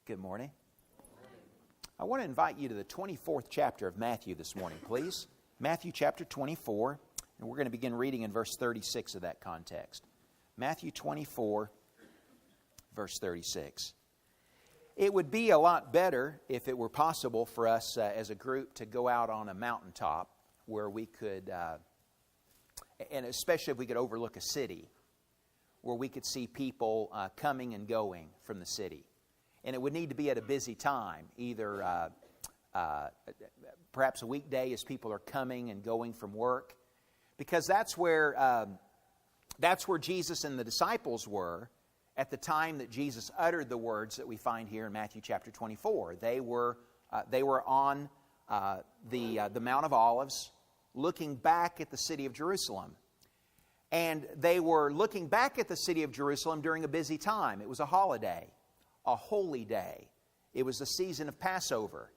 Good morning. I want to invite you to the 24th chapter of Matthew this morning, please. Matthew chapter 24, and we're going to begin reading in verse 36 of that context. Matthew 24, verse 36. It would be a lot better if it were possible for us as a group to go out on a mountaintop where we could, and especially if we could overlook a city, where we could see people coming and going from the city. And it would need to be at a busy time, either perhaps a weekday as people are coming and going from work, because that's where Jesus and the disciples were at the time that Jesus uttered the words that we find here in Matthew chapter 24. They were on the Mount of Olives, looking back at the city of Jerusalem. And they were looking back at the city of Jerusalem during a busy time. It was a holiday, a holy day. It was the season of Passover.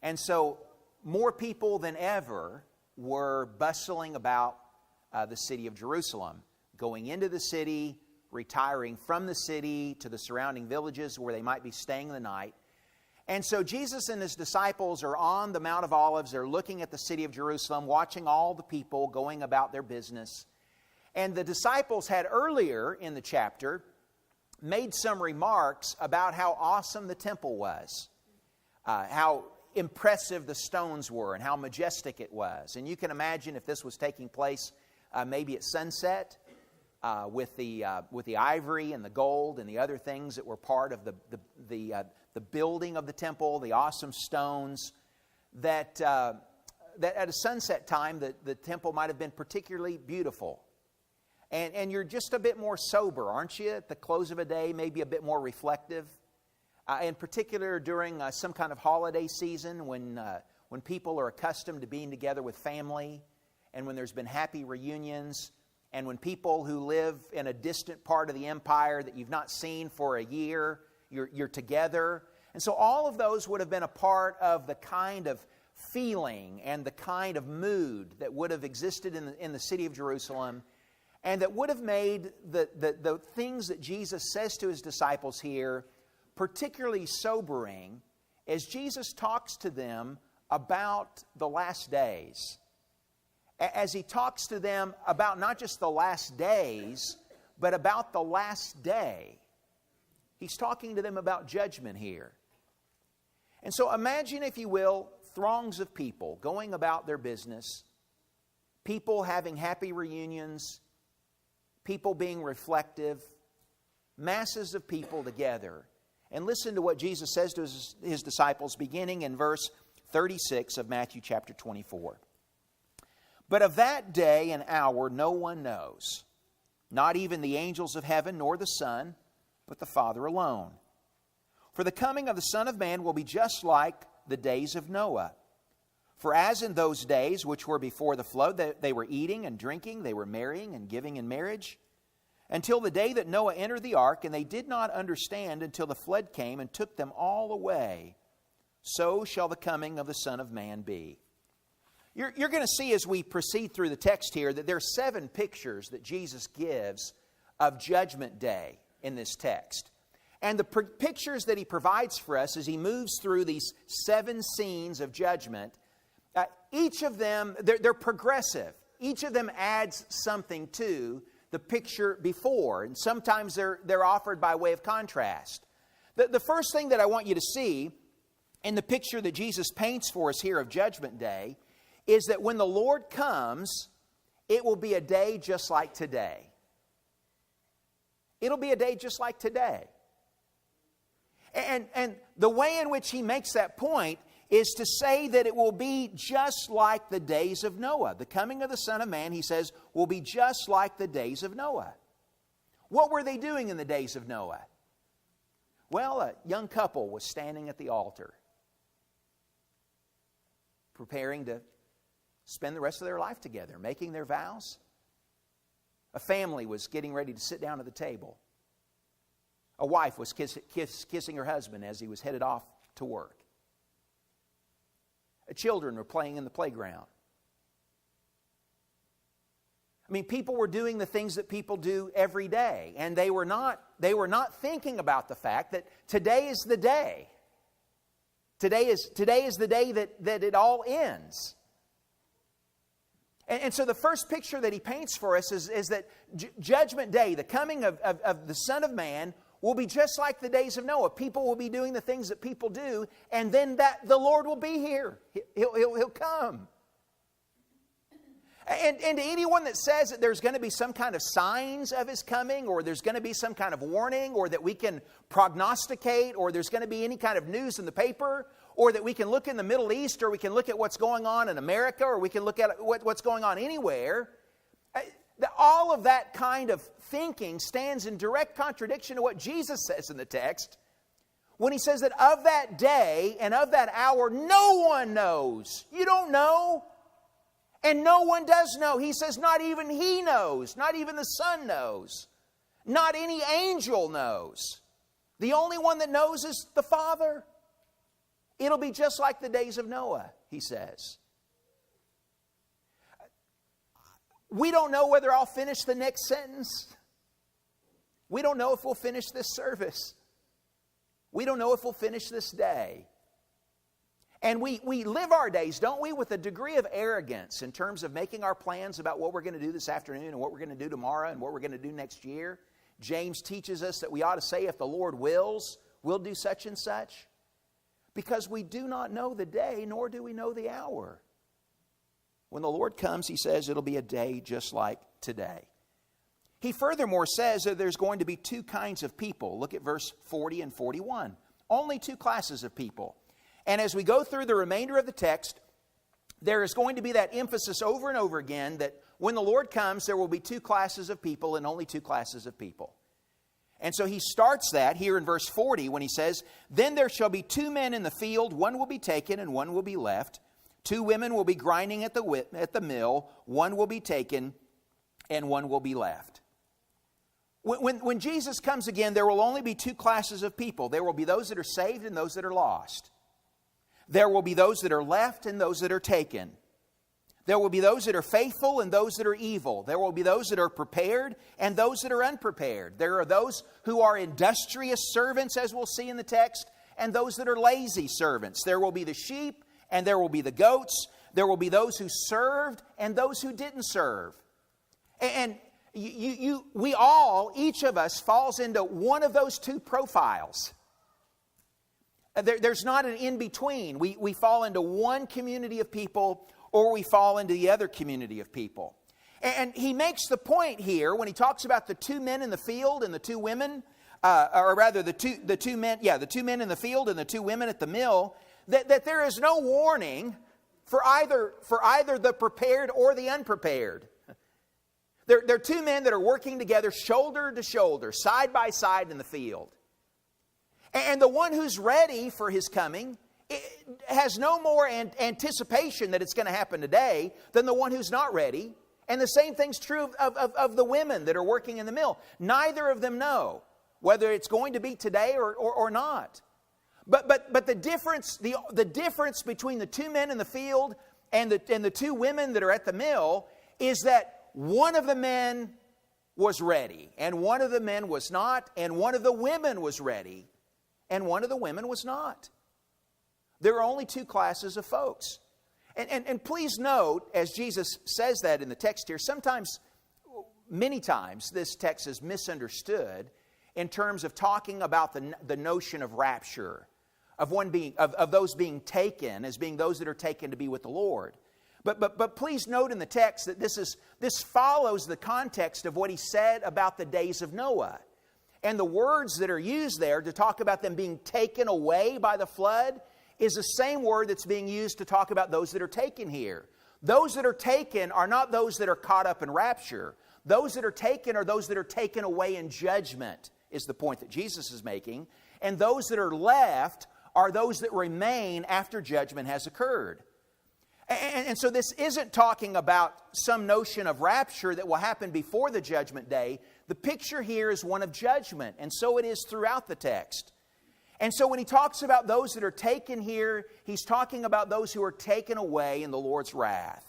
And so more people than ever were bustling about the city of Jerusalem, going into the city, retiring from the city to the surrounding villages where they might be staying the night. And so Jesus and His disciples are on the Mount of Olives. They're looking at the city of Jerusalem, watching all the people going about their business. And the disciples had earlier in the chapter made some remarks about how awesome the temple was, how impressive the stones were, and how majestic it was. And you can imagine if this was taking place maybe at sunset with the ivory and the gold and the other things that were part of the building of the temple, the awesome stones, that at a sunset time the temple might have been particularly beautiful. And you're just a bit more sober, aren't you? At the close of a day, maybe a bit more reflective. In particular, during some kind of holiday season when people are accustomed to being together with family, and when there's been happy reunions, and when people who live in a distant part of the empire that you've not seen for a year, you're together. And so all of those would have been a part of the kind of feeling and the kind of mood that would have existed in the city of Jerusalem, and that would have made the things that Jesus says to His disciples here particularly sobering as Jesus talks to them about the last days. As He talks to them about not just the last days, but about the last day. He's talking to them about judgment here. And so imagine, if you will, throngs of people going about their business, people having happy reunions, people being reflective, masses of people together. And listen to what Jesus says to His disciples beginning in verse 36 of Matthew chapter 24. But of that day and hour no one knows, not even the angels of heaven nor the Son, but the Father alone. For the coming of the Son of Man will be just like the days of Noah. For as in those days which were before the flood, they were eating and drinking, they were marrying and giving in marriage, until the day that Noah entered the ark, and they did not understand until the flood came and took them all away. So shall the coming of the Son of Man be. You're going to see as we proceed through the text here that there are 7 pictures that Jesus gives of Judgment Day in this text. And the pictures that He provides for us as He moves through these 7 scenes of judgment, each of them, they're progressive. Each of them adds something to the picture before, and sometimes they're offered by way of contrast. The first thing that I want you to see in the picture that Jesus paints for us here of Judgment Day is that when the Lord comes, it will be a day just like today. It'll be a day just like today. And the way in which He makes that point is to say that it will be just like the days of Noah. The coming of the Son of Man, He says, will be just like the days of Noah. What were they doing in the days of Noah? Well, a young couple was standing at the altar, preparing to spend the rest of their life together, making their vows. A family was getting ready to sit down at the table. A wife was kissing her husband as he was headed off to work. Children were playing in the playground. I mean, people were doing the things that people do every day, and they were not thinking about the fact that today is the day. Today is the day that it all ends. And so the first picture that he paints for us is that Judgment Day, the coming of the Son of Man, will be just like the days of Noah. People will be doing the things that people do, and then the Lord will be here. He'll come. And to anyone that says that there's going to be some kind of signs of His coming, or there's going to be some kind of warning, or that we can prognosticate, or there's going to be any kind of news in the paper, or that we can look in the Middle East, or we can look at what's going on in America, or we can look at what's going on anywhere, all of that kind of thinking stands in direct contradiction to what Jesus says in the text when He says that of that day and of that hour, no one knows. You don't know. And no one does know. He says not even He knows. Not even the Son knows. Not any angel knows. The only one that knows is the Father. It'll be just like the days of Noah, He says. We don't know whether I'll finish the next sentence. We don't know if we'll finish this service. We don't know if we'll finish this day. And we live our days, don't we, with a degree of arrogance in terms of making our plans about what we're going to do this afternoon and what we're going to do tomorrow and what we're going to do next year. James teaches us that we ought to say, if the Lord wills, we'll do such and such. Because we do not know the day, nor do we know the hour. When the Lord comes, He says it'll be a day just like today. He furthermore says that there's going to be two kinds of people. Look at verse 40 and 41. Only two classes of people. And as we go through the remainder of the text, there is going to be that emphasis over and over again that when the Lord comes, there will be two classes of people and only two classes of people. And so he starts that here in verse 40 when he says, "Then there shall be two men in the field, one will be taken and one will be left. Two women will be grinding at the mill, one will be taken and one will be left." When Jesus comes again, there will only be two classes of people. There will be those that are saved and those that are lost. There will be those that are left and those that are taken. There will be those that are faithful and those that are evil. There will be those that are prepared and those that are unprepared. There are those who are industrious servants, as we'll see in the text, and those that are lazy servants. There will be the sheep and there will be the goats. There will be those who served and those who didn't serve. And we all, each of us, falls into one of those two profiles. There's not an in-between. We fall into one community of people or we fall into the other community of people. And he makes the point here when he talks about the two men in the field and the two women, or rather the two men in the field and the two women at the mill, that there is no warning for either the prepared or the unprepared. They're two men that are working together shoulder to shoulder, side by side in the field. And the one who's ready for his coming has no more anticipation that it's going to happen today than the one who's not ready. And the same thing's true of the women that are working in the mill. Neither of them know whether it's going to be today or not. But the difference between the two men in the field and the two women that are at the mill is that one of the men was ready, and one of the men was not, and one of the women was ready, and one of the women was not. There are only two classes of folks. And please note, as Jesus says that in the text here, many times, this text is misunderstood in terms of talking about the notion of rapture, of those being taken as being those that are taken to be with the Lord. But please note in the text that this follows the context of what he said about the days of Noah. And the words that are used there to talk about them being taken away by the flood is the same word that's being used to talk about those that are taken here. Those that are taken are not those that are caught up in rapture. Those that are taken are those that are taken away in judgment, is the point that Jesus is making. And those that are left are those that remain after judgment has occurred. And so this isn't talking about some notion of rapture that will happen before the judgment day. The picture here is one of judgment, and so it is throughout the text. And so when he talks about those that are taken here, he's talking about those who are taken away in the Lord's wrath,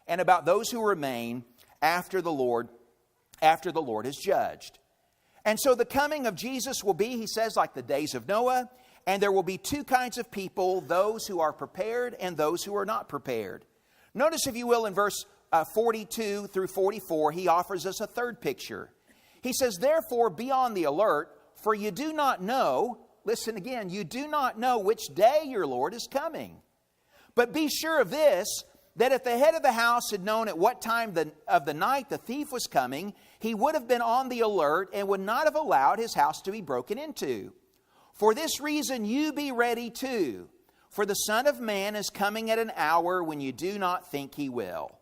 and about those who remain after the Lord has judged. And so the coming of Jesus will be, he says, like the days of Noah, and there will be two kinds of people, those who are prepared and those who are not prepared. Notice, if you will, in verse 42 through 44, he offers us a third picture. He says, therefore, be on the alert, for you do not know, listen again, you do not know which day your Lord is coming. But be sure of this, that if the head of the house had known at what time of the night the thief was coming, he would have been on the alert and would not have allowed his house to be broken into. For this reason you be ready too, for the Son of Man is coming at an hour when you do not think he will.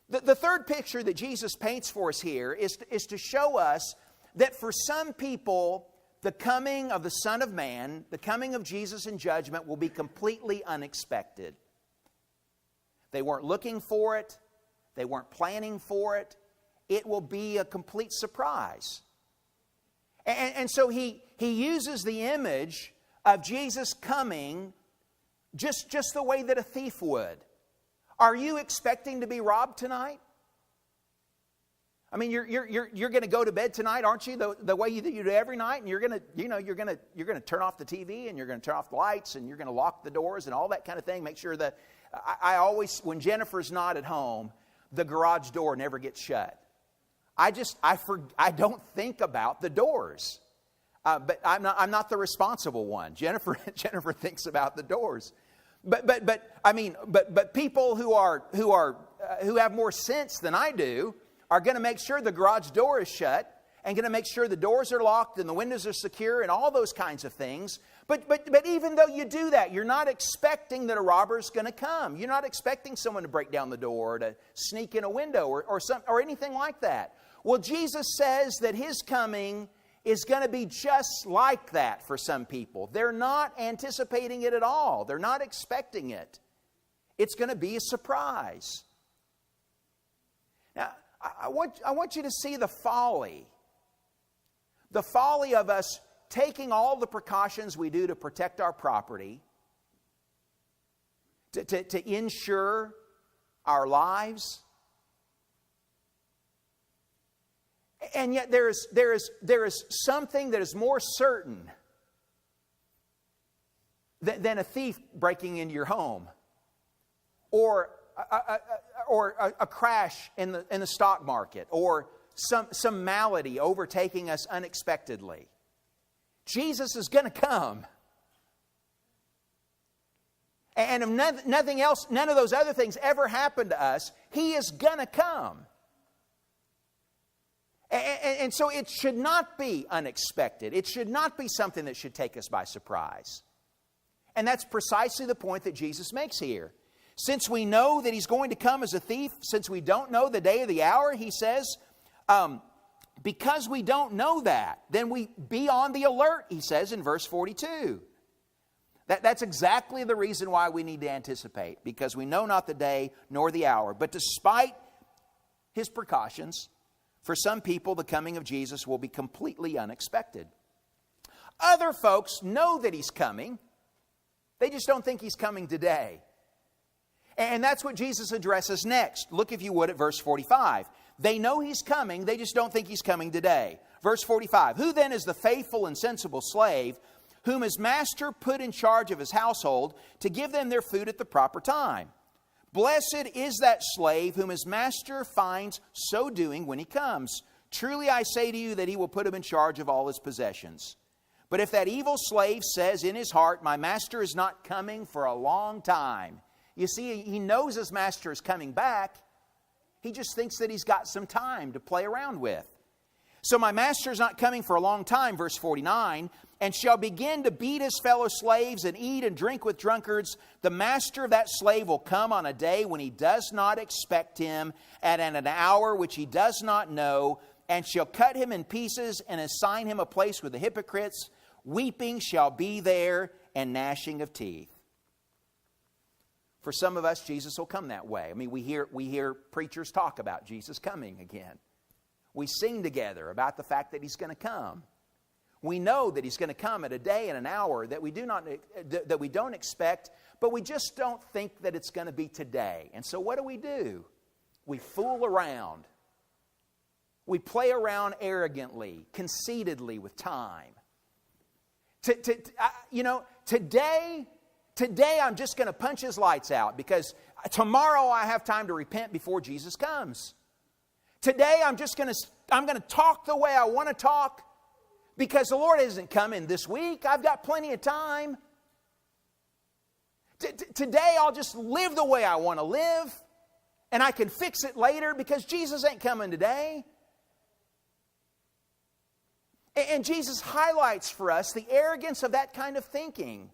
The third picture that Jesus paints for us here is to show us that for some people, the coming of the Son of Man, the coming of Jesus in judgment, will be completely unexpected. They weren't looking for it. They weren't planning for it. It will be a complete surprise. And so he uses the image of Jesus coming just the way that a thief would. Are you expecting to be robbed tonight? I mean, you're going to go to bed tonight, aren't you? The way you do every night, and you're going to turn off the TV, and you're going to turn off the lights, and you're going to lock the doors and all that kind of thing. Make sure that I always, when Jennifer's not at home, the garage door never gets shut. I don't think about the doors, but I'm not the responsible one. Jennifer thinks about the doors. But people who have more sense than I do are going to make sure the garage door is shut and going to make sure the doors are locked and the windows are secure and all those kinds of things. But even though you do that, you're not expecting that a robber is going to come. You're not expecting someone to break down the door or to sneak in a window or anything like that. Well, Jesus says that his coming is going to be just like that for some people. They're not anticipating it at all. They're not expecting it. It's going to be a surprise. Now, I want you to see the folly of us taking all the precautions we do to protect our property, to insure our lives. And yet there is something that is more certain than a thief breaking into your home, or a crash in the stock market, or some malady overtaking us unexpectedly. Jesus is going to come. And if nothing else, none of those other things ever happen to us, he is going to come. And so it should not be unexpected. It should not be something that should take us by surprise. And that's precisely the point that Jesus makes here. Since we know that he's going to come as a thief, since we don't know the day or the hour, he says, because we don't know that, then we be on the alert, he says in verse 42. That's exactly the reason why we need to anticipate, because we know not the day nor the hour. But despite his precautions, for some people, the coming of Jesus will be completely unexpected. Other folks know that he's coming. They just don't think he's coming today. And that's what Jesus addresses next. Look, if you would, at verse 45. They know he's coming, they just don't think he's coming today. Verse 45. Who then is the faithful and sensible slave whom his master put in charge of his household to give them their food at the proper time? Blessed is that slave whom his master finds so doing when he comes. Truly I say to you that he will put him in charge of all his possessions. But if that evil slave says in his heart, my master is not coming for a long time. You see, he knows his master is coming back. He just thinks that he's got some time to play around with. So my master is not coming for a long time, verse 49, and shall begin to beat his fellow slaves and eat and drink with drunkards. The master of that slave will come on a day when he does not expect him, and at an hour which he does not know, and shall cut him in pieces and assign him a place with the hypocrites. Weeping shall be there and gnashing of teeth. For some of us, Jesus will come that way. I mean, we hear preachers talk about Jesus coming again. We sing together about the fact that he's going to come. We know that he's going to come at a day and an hour that we don't expect, but we just don't think that it's going to be today. And so what do? we fool around. We play around arrogantly, conceitedly with time. Today I'm just going to punch his lights out because tomorrow I have time to repent before Jesus comes. Today I'm going to talk the way I want to talk because the Lord isn't coming this week. I've got plenty of time. Today I'll just live the way I want to live and I can fix it later because Jesus ain't coming today. And Jesus highlights for us the arrogance of that kind of thinking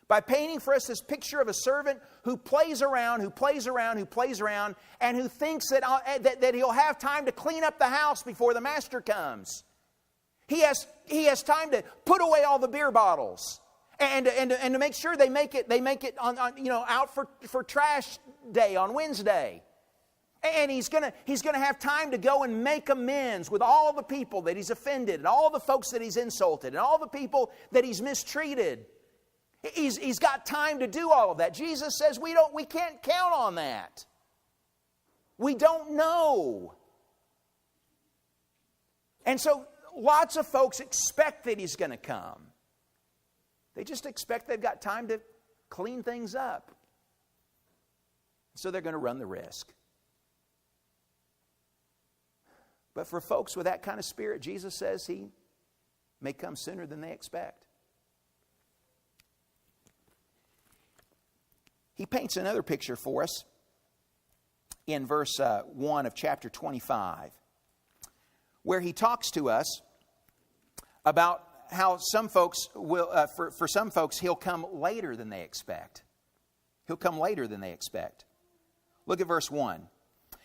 by painting for us this picture of a servant who plays around, and who thinks that he'll have time to clean up the house before the master comes. He has time to put away all the beer bottles and to make sure they make it on out for trash day on Wednesday. And he's going to have time to go and make amends with all the people that he's offended and all the folks that he's insulted and all the people that he's mistreated. He's got time to do all of that. Jesus says we can't count on that. We don't know. And so lots of folks expect that he's going to come. They just expect they've got time to clean things up. So they're going to run the risk. But for folks with that kind of spirit, Jesus says he may come sooner than they expect. He paints another picture for us in verse 1 of chapter 25, where he talks to us about how some folks will, for some folks, he'll come later than they expect. He'll come later than they expect. Look at verse 1.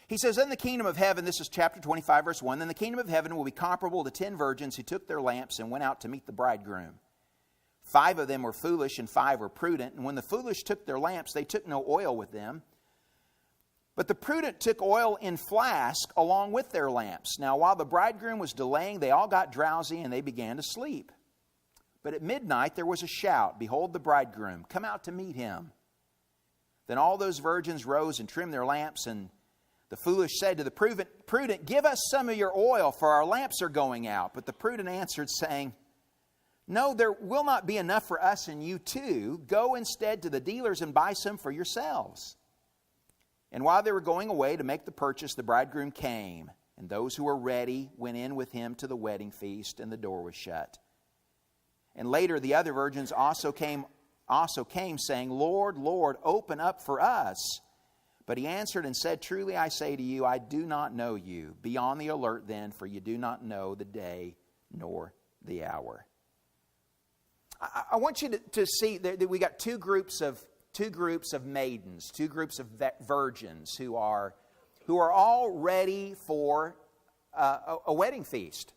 He says, "In the kingdom of heaven," this is chapter 25, verse 1, "then the kingdom of heaven will be comparable to 10 virgins who took their lamps and went out to meet the bridegroom. 5 of them were foolish and 5 were prudent. And when the foolish took their lamps, they took no oil with them. But the prudent took oil in flask along with their lamps. Now while the bridegroom was delaying, they all got drowsy and they began to sleep. But at midnight there was a shout, 'Behold the bridegroom, come out to meet him.' Then all those virgins rose and trimmed their lamps, and the foolish said to the prudent, 'Give us some of your oil, for our lamps are going out.' But the prudent answered, saying, 'No, there will not be enough for us and you too. Go instead to the dealers and buy some for yourselves.' And while they were going away to make the purchase, the bridegroom came, and those who were ready went in with him to the wedding feast, and the door was shut. And later the other virgins also came, saying, 'Lord, Lord, open up for us.' But he answered and said, 'Truly I say to you, I do not know you. Be on the alert then, for you do not know the day nor the hour.'" I want you to see that we got two groups of maidens, two groups of virgins who are all ready for a wedding feast.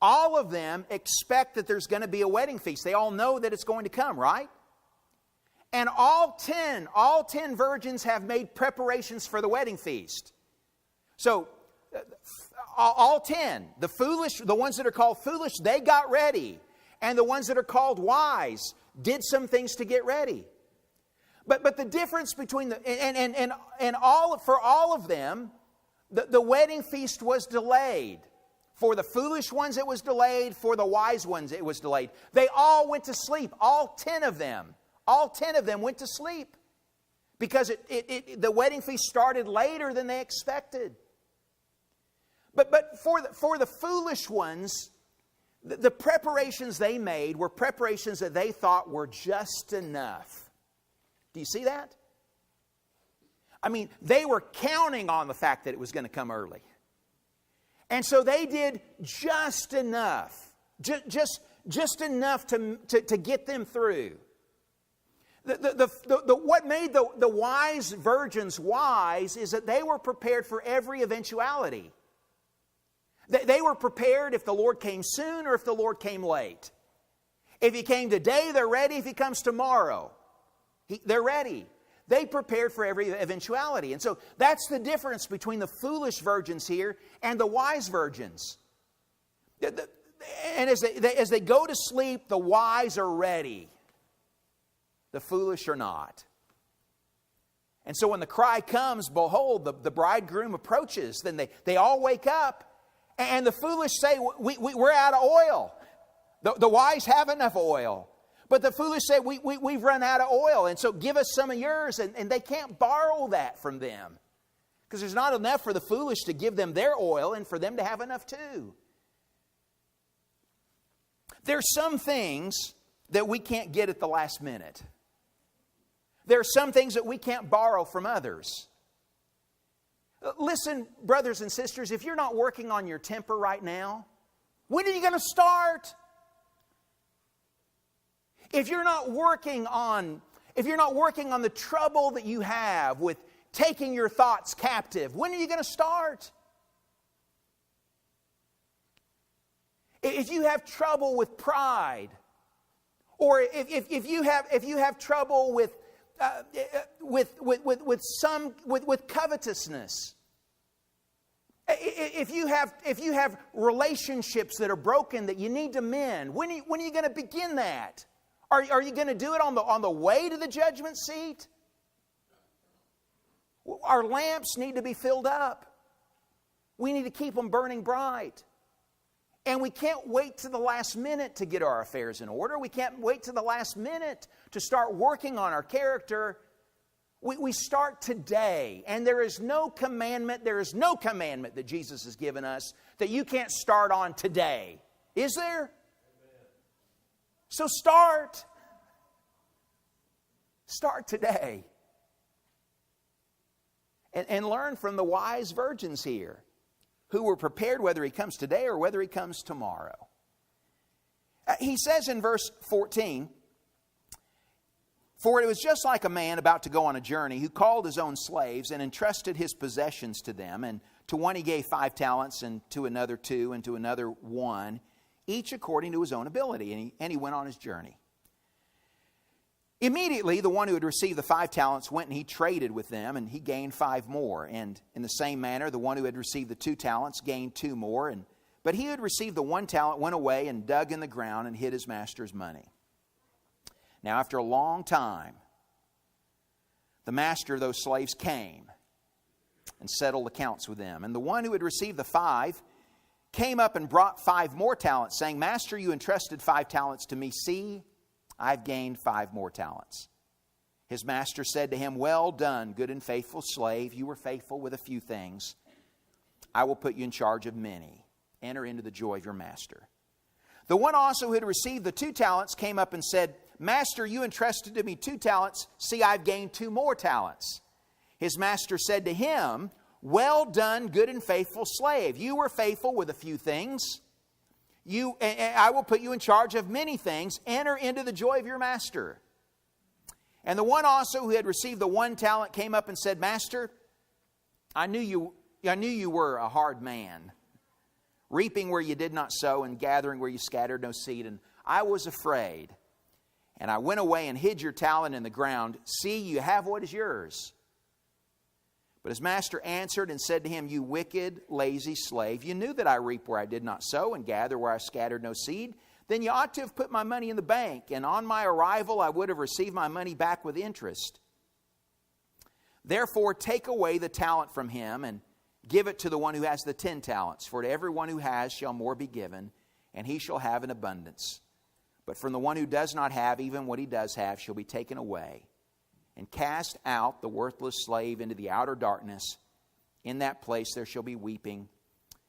All of them expect that there's going to be a wedding feast. They all know that it's going to come, right? And all 10 virgins have made preparations for the wedding feast. So, all 10, the ones that are called foolish, they got ready. And the ones that are called wise did some things to get ready. But the difference between for all of them, the wedding feast was delayed. For the foolish ones, it was delayed. For the wise ones, it was delayed. They all went to sleep. All 10 of them went to sleep because the wedding feast started later than they expected. But for the foolish ones, the preparations they made were preparations that they thought were just enough. Do you see that? I mean, they were counting on the fact that it was going to come early. And so they did just enough. Just enough to get them through. What made the wise virgins wise is that they were prepared for every eventuality. They were prepared if the Lord came soon or if the Lord came late. If He came today, they're ready. If He comes tomorrow, they're ready. They prepared for every eventuality. And so that's the difference between the foolish virgins here and the wise virgins. And as they go to sleep, the wise are ready. The foolish are not. And so when the cry comes, behold, the bridegroom approaches, then they all wake up. And the foolish say, we're out of oil. The wise have enough oil. But the foolish say, we've run out of oil. And so give us some of yours. And they can't borrow that from them. Because there's not enough for the foolish to give them their oil and for them to have enough too. There's some things that we can't get at the last minute. There are some things that we can't borrow from others. Listen, brothers and sisters, if you're not working on your temper right now, when are you going to start? If you're not working on the trouble that you have with taking your thoughts captive, when are you going to start? If you have trouble with pride, or if you have trouble with covetousness, if you have relationships that are broken that you need to mend, when are you going to begin that? Are you going to do it on the way to the judgment seat? Our lamps need to be filled up. We need to keep them burning bright. And we can't wait to the last minute to get our affairs in order. We can't wait to the last minute to start working on our character. We start today. And there is no commandment that Jesus has given us that you can't start on today. Is there? Amen. So start. Start today. And learn from the wise virgins here, who were prepared whether He comes today or whether He comes tomorrow. He says in verse 14, "For it was just like a man about to go on a journey, who called his own slaves and entrusted his possessions to them. And to one he gave 5 talents, and to another 2, and to another 1, each according to his own ability. And he went on his journey. Immediately, the one who had received the 5 talents went and he traded with them, and he gained 5 more. And in the same manner, the one who had received the 2 talents gained 2 more. But he who had received the 1 talent went away and dug in the ground and hid his master's money. Now, after a long time, the master of those slaves came and settled accounts with them. And the one who had received the 5 came up and brought 5 more talents, saying, Master, you entrusted 5 talents to me. See, I've gained 5 more talents. His master said to him, Well done, good and faithful slave. You were faithful with a few things. I will put you in charge of many. Enter into the joy of your master. The one also who had received the 2 talents came up and said, Master, you entrusted to me 2 talents. See, I've gained 2 more talents. His master said to him, Well done, good and faithful slave. You were faithful with a few things. I will put you in charge of many things. Enter into the joy of your master. And the one also who had received the 1 talent came up and said, Master, I knew you were a hard man, reaping where you did not sow and gathering where you scattered no seed. And I was afraid. And I went away and hid your talent in the ground. See, you have what is yours. But his master answered and said to him, You wicked, lazy slave, you knew that I reap where I did not sow and gather where I scattered no seed. Then you ought to have put my money in the bank, and on my arrival I would have received my money back with interest. Therefore take away the talent from him and give it to the one who has the 10 talents. For to everyone who has shall more be given, and he shall have an abundance. But from the one who does not have, even what he does have shall be taken away. And cast out the worthless slave into the outer darkness. In that place there shall be weeping,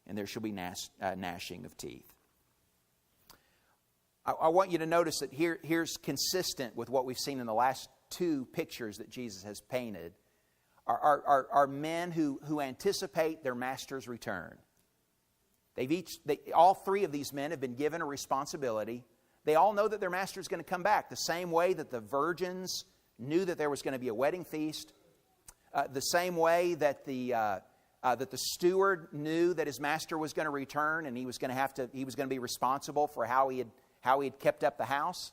and there shall be gnashing of teeth. I want you to notice that here's consistent with what we've seen in the last 2 pictures that Jesus has painted. Are men who anticipate their master's return. All 3 of these men have been given a responsibility. They all know that their master is going to come back, the same way that the virgins knew that there was going to be a wedding feast, the same way that the steward knew that his master was going to return, and he was going to be responsible for how he had kept up the house.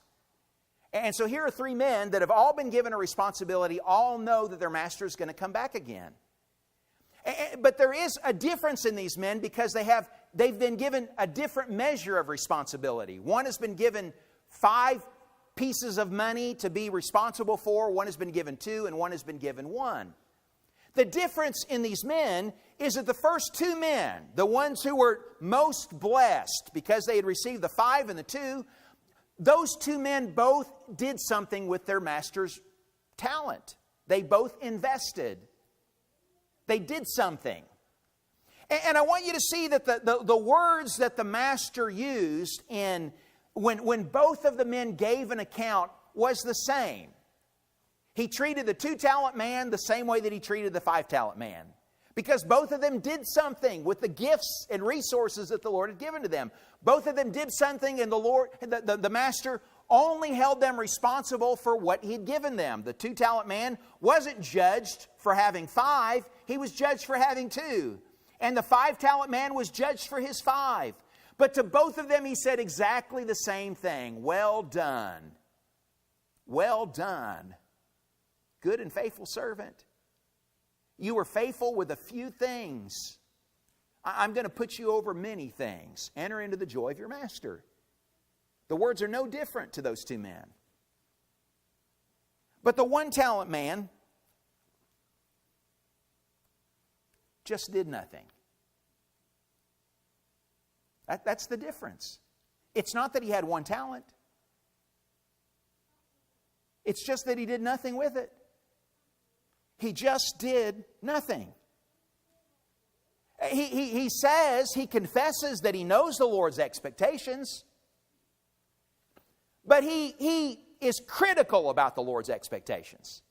And so here are 3 men that have all been given a responsibility, all know that their master is going to come back again. But there is a difference in these men because they've been given a different measure of responsibility. One has been given 5 pieces of money to be responsible for. One has been given 2 and one has been given 1. The difference in these men is that the first 2 men, the ones who were most blessed because they had received the 5 and the 2, those 2 men both did something with their master's talent. They both invested. They did something. And I want you to see that the words that the master used when both of the men gave an account was the same. He treated the 2-talent man the same way that he treated the 5-talent man. Because both of them did something with the gifts and resources that the Lord had given to them. Both of them did something, and the master only held them responsible for what he had given them. The 2-talent man wasn't judged for having 5. He was judged for having 2. And the 5-talent man was judged for his 5. But to both of them he said exactly the same thing. Well done. Well done. Good and faithful servant. You were faithful with a few things. I'm going to put you over many things. Enter into the joy of your master. The words are no different to those 2 men. But the 1-talent man just did nothing. That's the difference. It's not that he had 1 talent. It's just that he did nothing with it. He just did nothing. He says, he confesses that he knows the Lord's expectations, but he is critical about the Lord's expectations.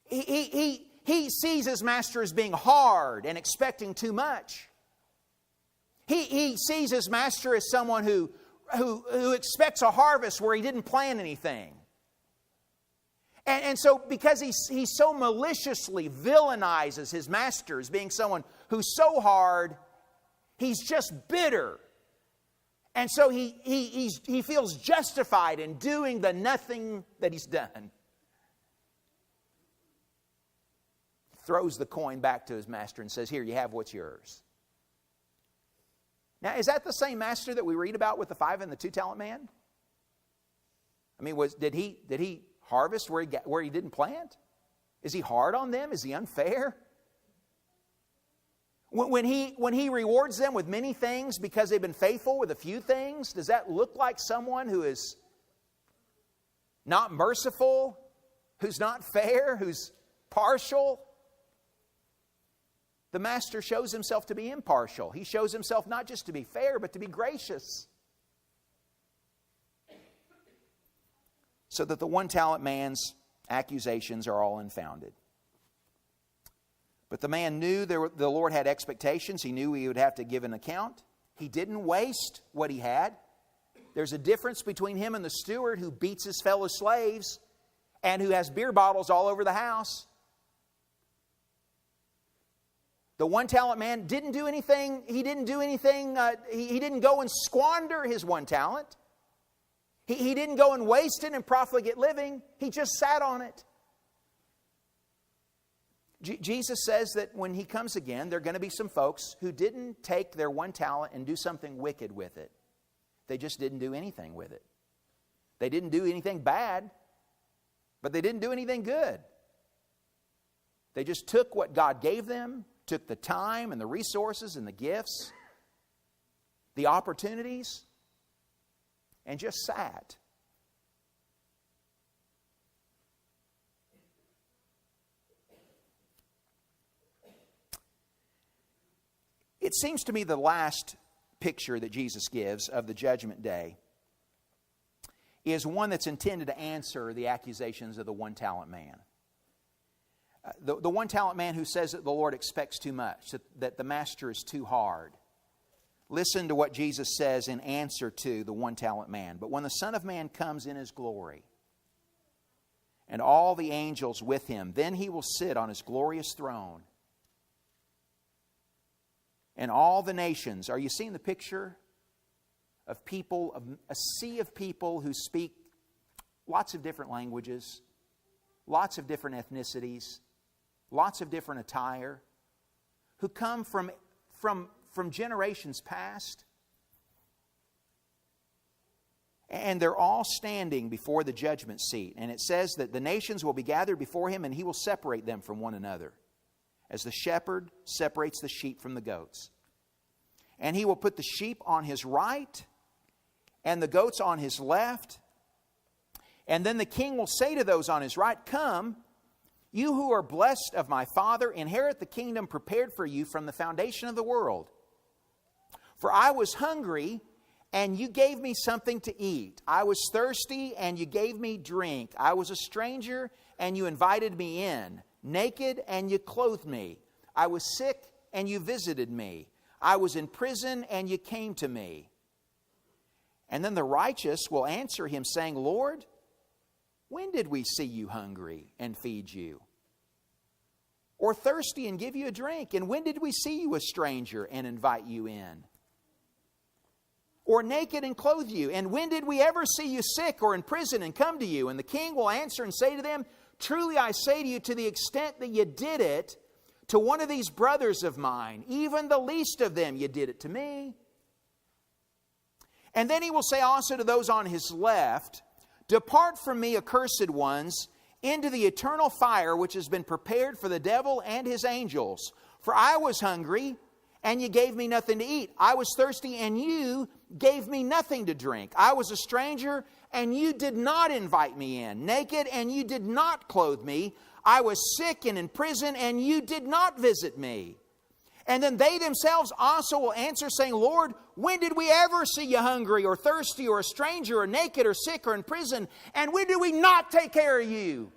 He sees his master as being hard and expecting too much. He sees his master as someone who expects a harvest where he didn't plant anything. And so because he so maliciously villainizes his master as being someone who's so hard, he's just bitter. And so he feels justified in doing the nothing that he's done. Throws the coin back to his master and says, "Here, you have what's yours." Now, is that the same master that we read about with the 5 and the 2-talent man? I mean, did he harvest where he didn't plant? Is he hard on them? Is he unfair? When he rewards them with many things because they've been faithful with a few things, does that look like someone who is not merciful, who's not fair, who's partial? The master shows himself to be impartial. He shows himself not just to be fair, but to be gracious. So that the 1-talent man's accusations are all unfounded. But the man knew the Lord had expectations. He knew he would have to give an account. He didn't waste what he had. There's a difference between him and the steward who beats his fellow slaves and who has beer bottles all over the house. The 1-talent man didn't do anything. He didn't do anything. He didn't go and squander his 1 talent. He didn't go and waste it in profligate living. He just sat on it. Jesus says that when he comes again, there are going to be some folks who didn't take their 1 talent and do something wicked with it. They just didn't do anything with it. They didn't do anything bad, but they didn't do anything good. They just took what God gave them, took the time and the resources and the gifts, the opportunities, and just sat. It seems to me the last picture that Jesus gives of the judgment day is one that's intended to answer the accusations of the 1-talent man. The 1-talent man who says that the Lord expects too much, that the master is too hard. Listen to what Jesus says in answer to the 1-talent man. But when the Son of Man comes in His glory, and all the angels with Him, then He will sit on His glorious throne. And all the nations, are you seeing the picture of people, of a sea of people who speak lots of different languages, lots of different ethnicities, lots of different attire, who come from generations past, And they're all standing before the judgment seat. And it says that the nations will be gathered before him, and he will separate them from one another, as the shepherd separates the sheep from the goats. And he will put the sheep on his right and the goats on his left. And then the king will say to those on his right, "Come, you who are blessed of my Father, inherit the kingdom prepared for you from the foundation of the world. For I was hungry, and you gave me something to eat. I was thirsty, and you gave me drink. I was a stranger, and you invited me in. Naked, and you clothed me. I was sick, and you visited me. I was in prison, and you came to me." And then the righteous will answer him, saying, "Lord, when did we see you hungry and feed you? Or thirsty and give you a drink? And when did we see you a stranger and invite you in? Or naked and clothe you? And when did we ever see you sick or in prison and come to you?" And the king will answer and say to them, "Truly I say to you, to the extent that you did it to one of these brothers of mine, even the least of them, you did it to me." And then he will say also to those on his left, "Depart from me, accursed ones, into the eternal fire which has been prepared for the devil and his angels. For I was hungry, and you gave me nothing to eat. I was thirsty, and you gave me nothing to drink. I was a stranger, and you did not invite me in. Naked, and you did not clothe me. I was sick and in prison, and you did not visit me." And then they themselves also will answer, saying, "Lord, when did we ever see you hungry or thirsty or a stranger or naked or sick or in prison? And when did we not take care of you?"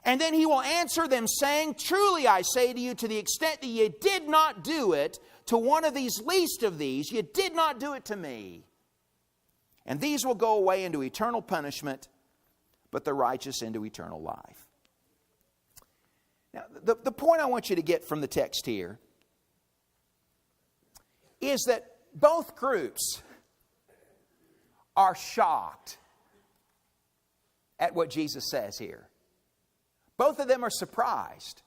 And then he will answer them, saying, "Truly I say to you, to the extent that you did not do it to one of these least of these, you did not do it to me. And these will go away into eternal punishment, but the righteous into eternal life." Now, the point I want you to get from the text here is that both groups are shocked at what Jesus says here. Both of them are surprised.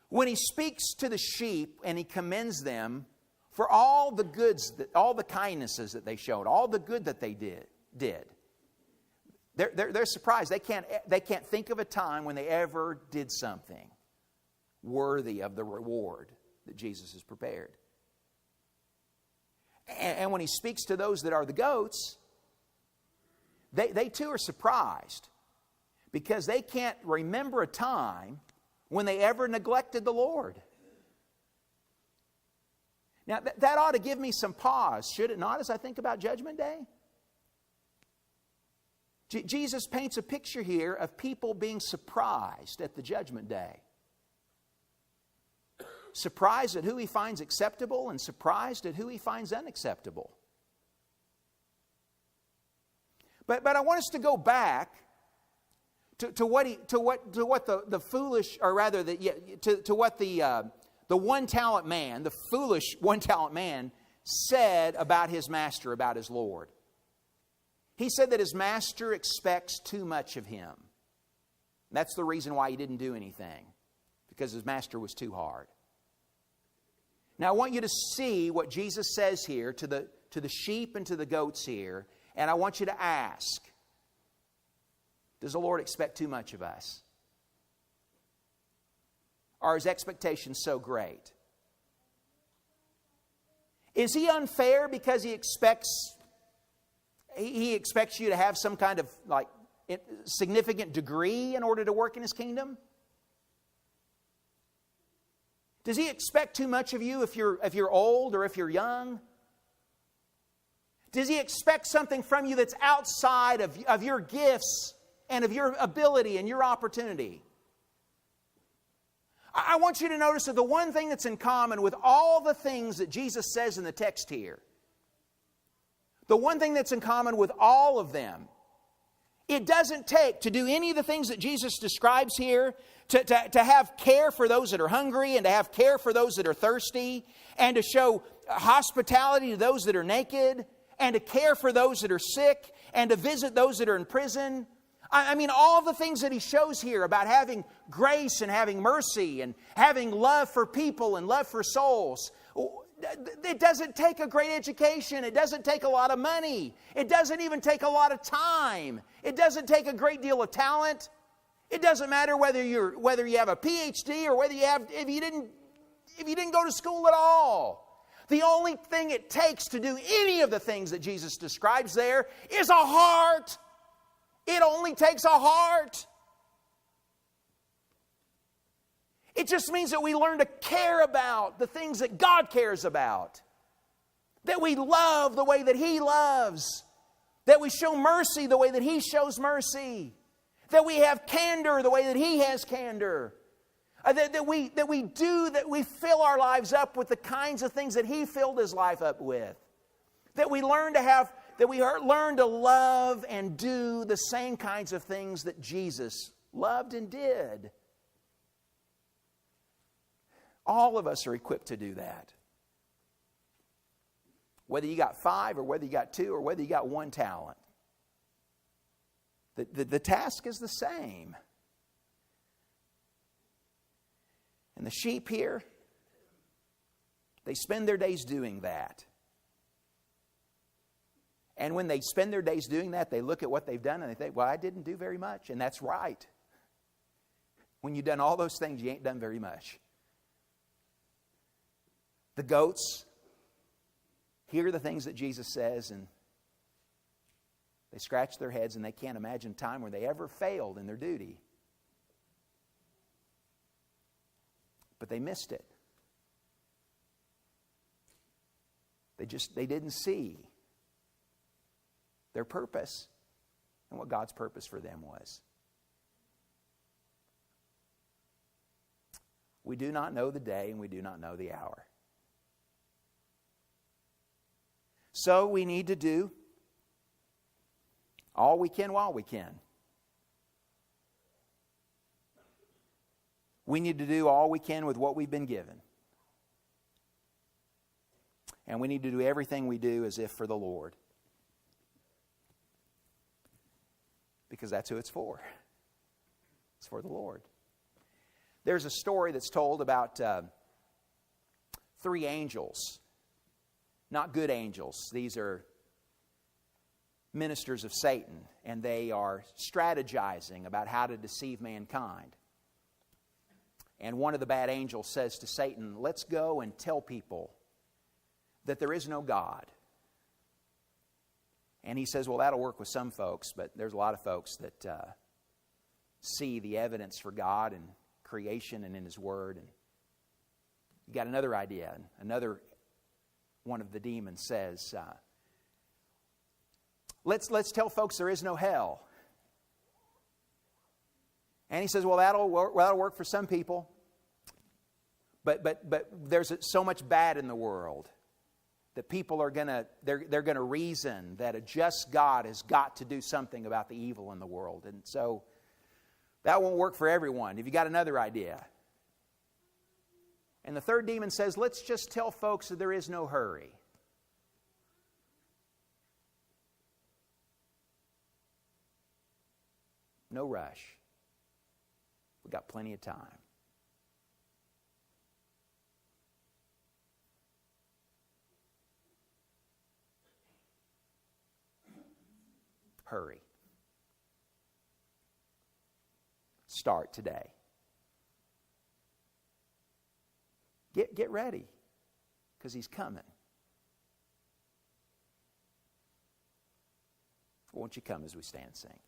When he speaks to the sheep and he commends them for all the goods, all the kindnesses that they showed, all the good that they did. They're surprised. They can't think of a time when they ever did something worthy of the reward that Jesus has prepared. And when he speaks to those that are the goats, they too are surprised, because they can't remember a time when they ever neglected the Lord. Now, that ought to give me some pause, should it not, as I think about Judgment Day? Jesus paints a picture here of people being surprised at the Judgment Day. Surprised at who he finds acceptable and surprised at who he finds unacceptable. But I want us to go back to what the foolish, or rather to what the one talent man, the foolish one talent man, said about his master, about his Lord. He said that his master expects too much of him. That's the reason why he didn't do anything, because his master was too hard. Now I want you to see what Jesus says here to the sheep and to the goats here, and I want you to ask, does the Lord expect too much of us? Are his expectations so great? Is he unfair because he expects you to have some kind of significant degree in order to work in his kingdom? Does he expect too much of you if you're old or if you're young? Does he expect something from you that's outside of your gifts and of your ability and your opportunity? I want you to notice that the one thing that's in common with all the things that Jesus says in the text here, the one thing that's in common with all of them, it doesn't take to do any of the things that Jesus describes here, to have care for those that are hungry and to have care for those that are thirsty and to show hospitality to those that are naked and to care for those that are sick and to visit those that are in prison. I mean, all the things that he shows here about having grace and having mercy and having love for people and love for souls, It doesn't take a great education. It doesn't take a lot of money. It doesn't even take a lot of time. It doesn't take a great deal of talent. It doesn't matter whether you have a PhD or if you didn't go to school at all. The only thing it takes to do any of the things that Jesus describes there is a heart. It only takes a heart. It just means that we learn to care about the things that God cares about. That we love the way that He loves. That we show mercy the way that He shows mercy. That we have candor the way that He has candor. That we fill our lives up with the kinds of things that He filled His life up with. That we learn to love and do the same kinds of things that Jesus loved and did. All of us are equipped to do that. Whether you got 5 or whether you got 2 or whether you got 1 talent. The task is the same. And the sheep here, they spend their days doing that. And when they spend their days doing that, they look at what they've done and they think, well, I didn't do very much. And that's right. When you've done all those things, you ain't done very much. The goats hear the things that Jesus says and they scratch their heads and they can't imagine a time where they ever failed in their duty. But they missed it. They didn't see their purpose and what God's purpose for them was. We do not know the day and we do not know the hour. So we need to do all we can while we can. We need to do all we can with what we've been given. And we need to do everything we do as if for the Lord. Because that's who it's for. It's for the Lord. There's a story that's told about 3 angels. Not good angels. These are ministers of Satan, and they are strategizing about how to deceive mankind. And one of the bad angels says to Satan, let's go and tell people that there is no God. And he says, well, that'll work with some folks, but there's a lot of folks that see the evidence for God in creation and in His Word. And you got another idea. Another one of the demons says, let's tell folks there is no hell. And he says, well, that'll work for some people. But there's so much bad in the world that people are they're gonna reason that a just God has got to do something about the evil in the world. And so that won't work for everyone. Have you got another idea? And the third demon says, let's just tell folks that there is no hurry. No rush. We've got plenty of time. Hurry. Start today. Get ready, because He's coming. Won't you come as we stand and sing?